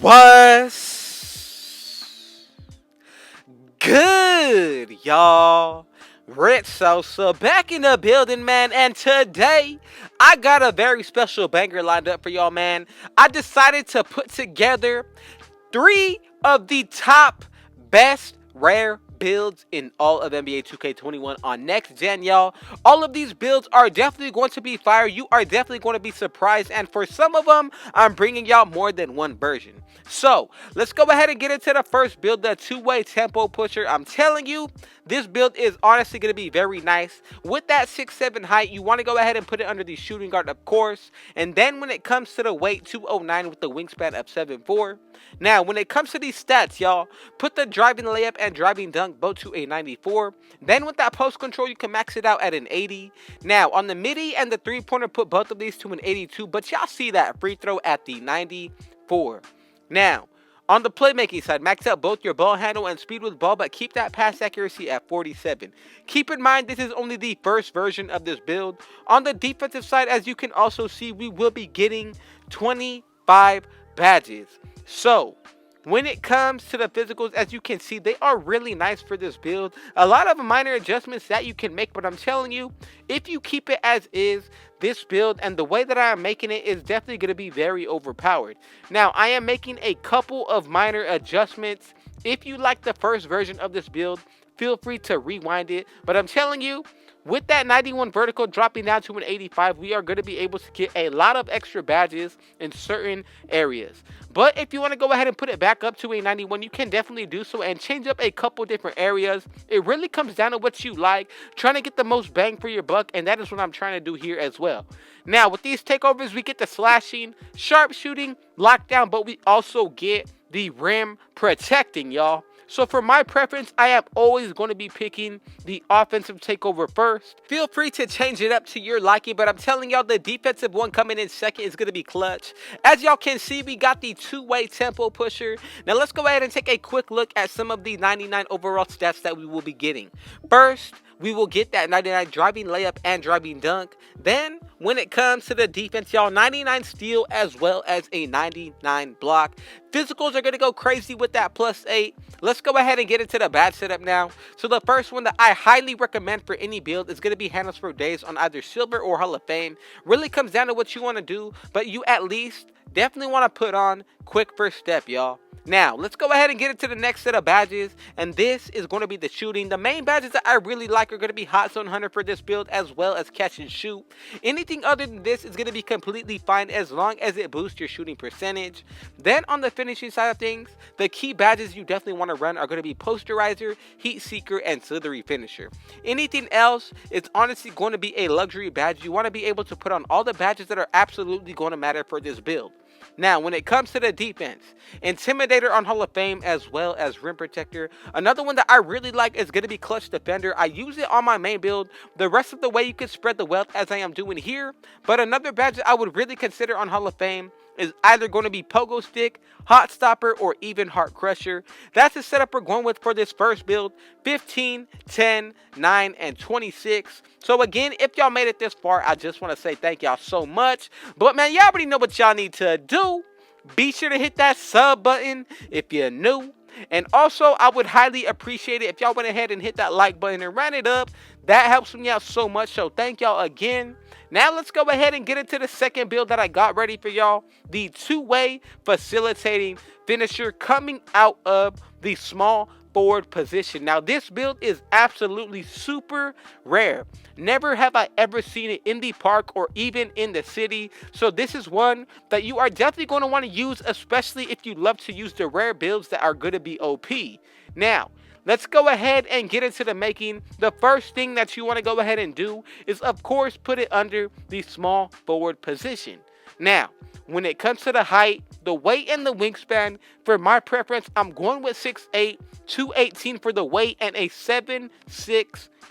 What's good, y'all? Red Salsa back in the building, man. And today, I got a very special banger lined up for y'all, man. I decided to put together three of the top best rare builds in all of NBA 2K21 on next gen, y'all. All of these builds are definitely going to be fire. You are definitely going to be surprised, and for some of them, I'm bringing y'all more than one version. So let's go ahead and get into the first build, the two-way tempo pusher. I'm telling you, this build is honestly going to be very nice. With that 6'7" height, you want to go ahead and put it under the shooting guard, of course. And then when it comes to the weight, 209 with the wingspan of 7'4". Now, when it comes to these stats, y'all, put the driving layup and driving dunk both to a 94. Then with that post control, you can max it out at an 80. Now, on the midi and the three-pointer, put both of these to an 82. But y'all see that free throw at the 94. Now, on the playmaking side, max out both your ball handle and speed with ball, but keep that pass accuracy at 47. Keep in mind, this is only the first version of this build. On the defensive side, as you can also see, we will be getting 25 badges. So, when it comes to the physicals, as you can see, they are really nice for this build. A lot of minor adjustments that you can make, but I'm telling you, if you keep it as is, this build and the way that I am making it is definitely going to be very overpowered. Now, I am making a couple of minor adjustments. If you like the first version of this build, feel free to rewind it. But I'm telling you, with that 91 vertical dropping down to an 85, we are going to be able to get a lot of extra badges in certain areas. But if you want to go ahead and put it back up to a 91, you can definitely do so and change up a couple different areas. It really comes down to what you like, trying to get the most bang for your buck, and that is what I'm trying to do here as well. Now, with these takeovers, we get the slashing, sharpshooting, lockdown, but we also get the rim protecting, y'all. So for my preference, I am always going to be picking the offensive takeover first. Feel free to change it up to your liking, but I'm telling y'all the defensive one coming in second is going to be clutch. As y'all can see, we got the two-way tempo pusher. Now let's go ahead and take a quick look at some of the 99 overall stats that we will be getting. First, we will get that 99 driving layup and driving dunk. Then, when it comes to the defense, y'all, 99 steal as well as a 99 block. Physicals are going to go crazy with that +8. Let's go ahead and get into the badge setup now. So the first one that I highly recommend for any build is going to be handles for days on either Silver or Hall of Fame. Really comes down to what you want to do, but you at least definitely want to put on quick first step, y'all. Now, let's go ahead and get into the next set of badges, and this is going to be the shooting. The main badges that I really like are going to be Hot Zone Hunter for this build, as well as Catch and Shoot. Anything other than this is going to be completely fine as long as it boosts your shooting percentage. Then on the finishing side of things, the key badges you definitely want to run are going to be Posterizer, Heat Seeker, and Slithery Finisher. Anything else is honestly going to be a luxury badge. You want to be able to put on all the badges that are absolutely going to matter for this build. Now, when it comes to the defense, Intimidator on Hall of Fame as well as Rim Protector. Another one that I really like is going to be Clutch Defender. I use it on my main build. The rest of the way you can spread the wealth as I am doing here. But another badge that I would really consider on Hall of Fame is either going to be Pogo Stick, Hot Stopper, or even Heart Crusher. That's the setup we're going with for this first build. 15, 10, 9, and 26. So again, if y'all made it this far, I just want to say thank y'all so much. But man, y'all already know what y'all need to do. Be sure to hit that sub button if you're new. And also, I would highly appreciate it if y'all went ahead and hit that like button and ran it up. That helps me out so much, so thank y'all again. Now let's go ahead and get into the second build that I got ready for y'all. The two-way facilitating finisher coming out of the small forward position. Now this build is absolutely super rare. Never have I ever seen it in the park or even in the city. So this is one that you are definitely going to want to use, especially if you love to use the rare builds that are going to be OP. Now, let's go ahead and get into the making. The first thing that you want to go ahead and do is, of course, put it under the small forward position. Now, when it comes to the height, the weight, and the wingspan, for my preference, I'm going with 6'8", 218 for the weight, and a 7'6"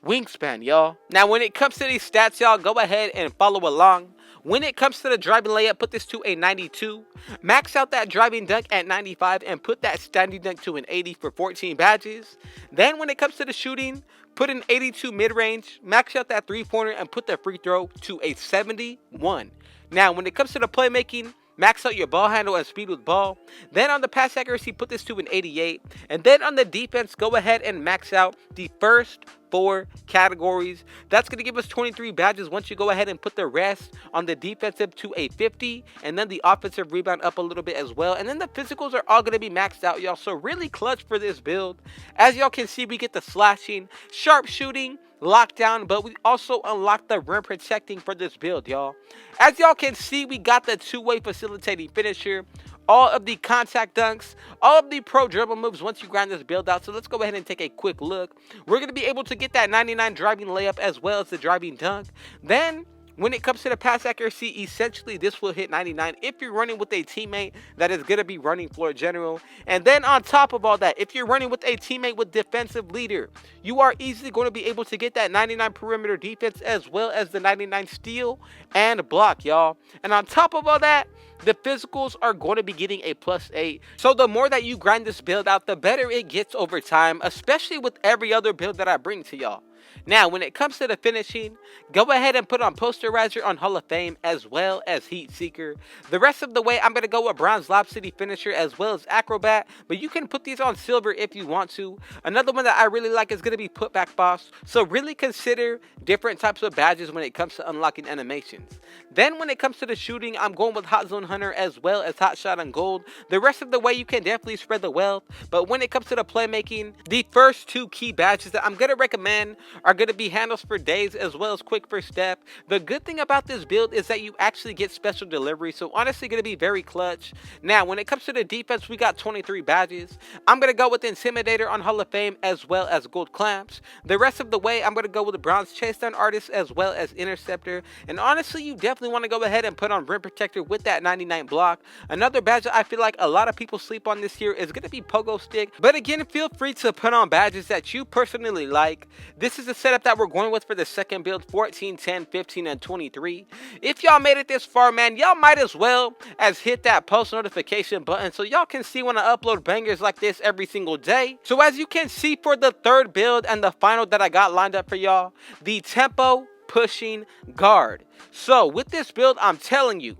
wingspan, y'all. Now, when it comes to these stats, y'all, go ahead and follow along. When it comes to the driving layup, put this to a 92. Max out that driving dunk at 95 and put that standing dunk to an 80 for 14 badges. Then when it comes to the shooting, put an 82 mid-range, max out that three-pointer, and put the free throw to a 71. Now, when it comes to the playmaking, max out your ball handle and speed with ball. Then on the pass accuracy, put this to an 88. And then on the defense, go ahead and max out the first 4 categories. That's going to give us 23 badges once you go ahead and put the rest on the defensive to a 50, and then the offensive rebound up a little bit as well. And then the physicals are all going to be maxed out, y'all. So really clutch for this build. As y'all can see, we get the slashing, sharp shooting, lockdown, but we also unlocked the rim protecting for this build, y'all. As y'all can see, we got the two-way facilitating finisher, all of the contact dunks, all of the pro dribble moves once you grind this build out. So let's go ahead and take a quick look. We're going to be able to get that 99 driving layup as well as the driving dunk. Then when it comes to the pass accuracy, essentially this will hit 99 if you're running with a teammate that is going to be running floor general. And then on top of all that, if you're running with a teammate with defensive leader, you are easily going to be able to get that 99 perimeter defense as well as the 99 steal and block, y'all. And on top of all that, the physicals are going to be getting a +8. So the more that you grind this build out, the better it gets over time, especially with every other build that I bring to y'all. Now, when it comes to the finishing, go ahead and put on Posterizer on Hall of Fame as well as Heat Seeker. The rest of the way, I'm going to go with Bronze Lob City Finisher as well as Acrobat, but you can put these on Silver if you want to. Another one that I really like is going to be Putback Boss, so really consider different types of badges when it comes to unlocking animations. Then when it comes to the shooting, I'm going with Hot Zone Hunter as well as Hot Shot on Gold. The rest of the way, you can definitely spread the wealth, but when it comes to the playmaking, the first 2 key badges that I'm going to recommend are going to be Handles for Days as well as Quick First Step. The good thing about this build is that you actually get special delivery, so honestly going to be very clutch. Now, when it comes to the defense, we got 23 badges. I'm going to go with Intimidator on Hall of Fame as well as Gold Clamps. The rest of the way, I'm going to go with the Bronze Chase Down Artist as well as Interceptor. And honestly, you definitely want to go ahead and put on Rim Protector with that 99 block. Another badge that I feel like a lot of people sleep on this year is going to be Pogo Stick. But again, feel free to put on badges that you personally like. This is the setup that we're going with for the second build: 14, 10, 15, and 23. If y'all made it this far, man, y'all might as well as hit that post notification button so y'all can see when I upload bangers like this every single day. So as you can see, for the third build and the final that I got lined up for y'all, the Tempo Pushing Guard. So with this build, I'm telling you,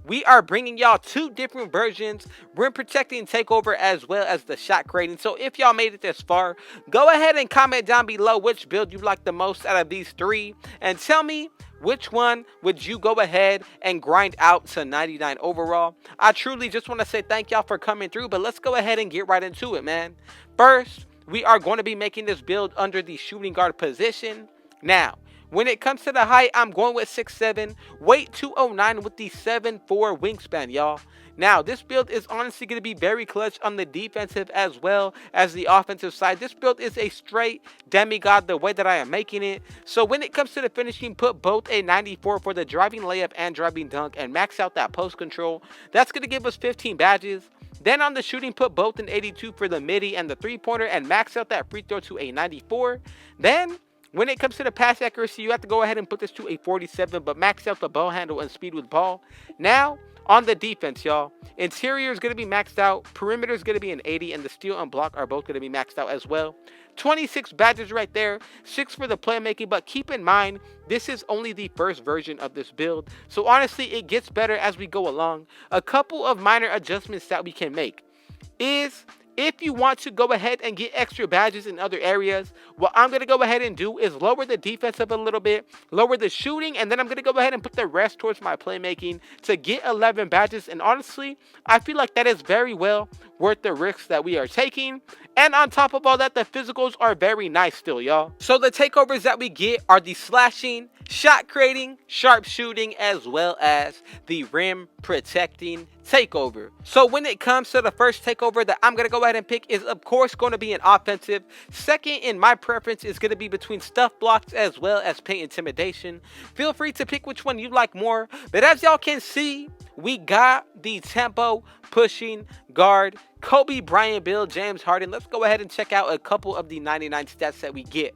we are bringing y'all 2 different versions: Rim Protecting Takeover as well as the Shot Creating. So if y'all made it this far, go ahead and comment down below which build you like the most out of these 3, and tell me which one would you go ahead and grind out to 99 overall. I truly just want to say thank y'all for coming through, but let's go ahead and get right into it, man. First, we are going to be making this build under the shooting guard position. Now, when it comes to the height, I'm going with 6'7", weight 209 with the 7'4" wingspan, y'all. Now, this build is honestly going to be very clutch on the defensive as well as the offensive side. This build is a straight demigod the way that I am making it. So when it comes to the finishing, put both a 94 for the driving layup and driving dunk and max out that post control. That's going to give us 15 badges. Then on the shooting, put both an 82 for the midi and the 3-pointer and max out that free throw to a 94. Then when it comes to the pass accuracy, you have to go ahead and put this to a 47, but max out the ball handle and speed with ball. Now, on the defense, y'all, interior is going to be maxed out, perimeter is going to be an 80, and the steal and block are both going to be maxed out as well. 26 badges right there, 6 for the playmaking, but keep in mind, this is only the first version of this build, so honestly, it gets better as we go along. A couple of minor adjustments that we can make is, if you want to go ahead and get extra badges in other areas, what I'm going to go ahead and do is lower the defense up a little bit, lower the shooting, and then I'm going to go ahead and put the rest towards my playmaking to get 11 badges. And honestly, I feel like that is very well worth the risks that we are taking. And on top of all that, the physicals are very nice still, y'all. So the takeovers that we get are the slashing, shot creating, sharp shooting, as well as the rim protecting takeover. So when it comes to the first takeover that I'm going to go ahead and pick is of course going to be an offensive. Second in my preference is going to be between stuff blocks as well as paint intimidation. Feel free to pick which one you like more. But as y'all can see, we got the Tempo Pushing Guard, Kobe Bryant build, James Harden. Let's go ahead and check out a couple of the 99 stats that we get.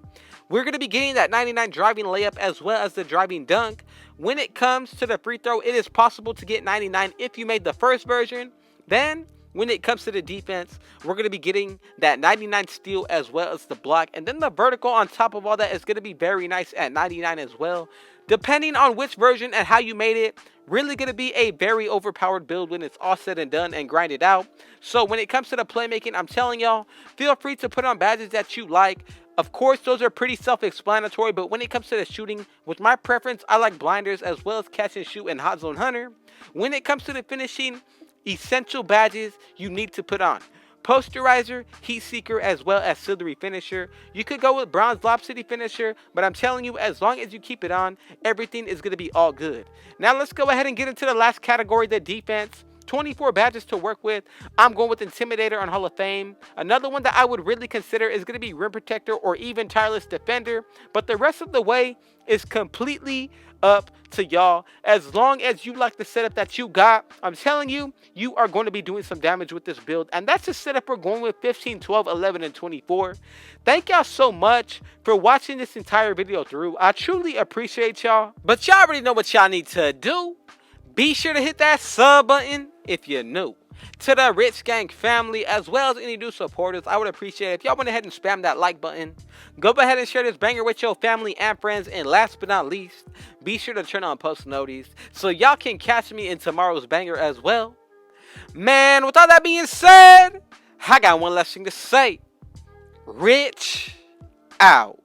We're going to be getting that 99 driving layup as well as the driving dunk. When it comes to the free throw, it is possible to get 99 if you made the first version. Then, when it comes to the defense, we're going to be getting that 99 steal as well as the block. And then the vertical on top of all that is going to be very nice at 99 as well. Depending on which version and how you made it, really going to be a very overpowered build when it's all said and done and grinded out. So when it comes to the playmaking, I'm telling y'all, feel free to put on badges that you like. Of course, those are pretty self-explanatory, but when it comes to the shooting, with my preference, I like blinders as well as catch and shoot and hot zone hunter. When it comes to the finishing, essential badges you need to put on: posterizer, heat seeker, as well as silvery finisher. You could go with bronze lob city finisher, but I'm telling you, as long as you keep it on, everything is going to be all good. Now let's go ahead and get into the last category, the defense. 24 badges to work with. I'm going with Intimidator on Hall of Fame. Another one that I would really consider is going to be Rim Protector or even Tireless Defender, but the rest of the way is completely up to y'all. As long as you like the setup that you got, I'm telling you, you are going to be doing some damage with this build. And that's the setup we're going with: 15, 12, 11, and 24. Thank y'all so much for watching this entire video through. I truly appreciate y'all. But y'all already know what y'all need to do. Be sure to hit that sub button if you're new. To the Rich Gang family, as well as any new supporters, I would appreciate it if y'all went ahead and spam that like button. Go ahead and share this banger with your family and friends. And last but not least, be sure to turn on post notice so y'all can catch me in tomorrow's banger as well. Man, with all that being said, I got one last thing to say. Rich out.